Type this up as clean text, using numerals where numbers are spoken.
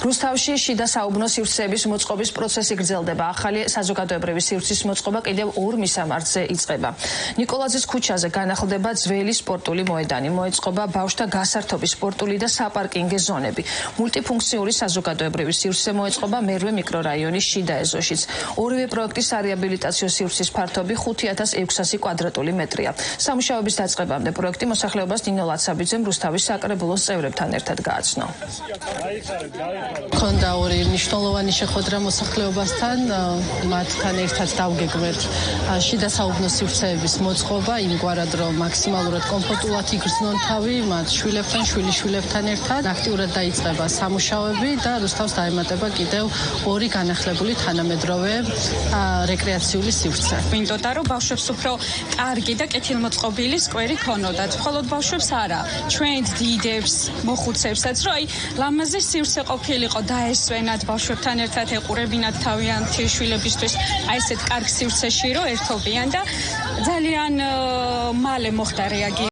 რუსთავში შიდა საუბნო სივრცეების მოწყობის პროცესი გრძელდება. ახალი საზოგადოებრივი სივრცის მოწყობა კიდევ 2 მისამართზე იწყება. ნიკოლაძის ქუჩაზე განახლდება ძველი სპორტული მოედანი. მოეწყობა ბავშვთა გასართობის სპორტული და საპარკინგე ზონები. მულტიფუნქციური საზოგადოებრივი სივრცე მოეწყობა მერვე მიკრორაიონის შიდა ეზოშიც. ორივე პროექტის სარეაბილიტაციო სივრცის ფართობი 5600 კვადრატული მეტრია. სამუშაოების დაწყებამდე პროექტი მოსახლეობას ნინო ლაცაბიძემ რუსთავის საკრებულოს წევრებთან ერთად გააცნო. Ქონდა ორი მნიშვნელოვანი შეხვედრა მოსახლეობასთან, მათთან ერთად დავგეგმეთ შიდა საუბნო სივრცეების მოწყობა, იმგვარად რომ მაქსიმალურად კომფორტულად იგრძნონ თავი მათ შვილებთან, შვილიშვილებთან ერთად. აქტიურად დაიწყება სამუშაოები და რუსთავს დაემატება კიდევ 2 განახლებული თანამედროვე რეკრეაციული სივრცე. მინდოდა რომ ბავშვებს უფრო კარგი და კეთილმოწყობილი სკვერი ქონოდათ. მხოლოდ ბავშვებს არა, ჩვენ დიდებს, მოხუცებსაც, რომ აი ლამაზი სივრცე ყოფილიყო დაესვენათ ბავშვებთან ერთად ეყურებინათ თავიანთი შვილებისთვის აი ესეთ კარგ სივრცეში რომ ერთობიან და ძალიან მალე მოხდა რეაგირება.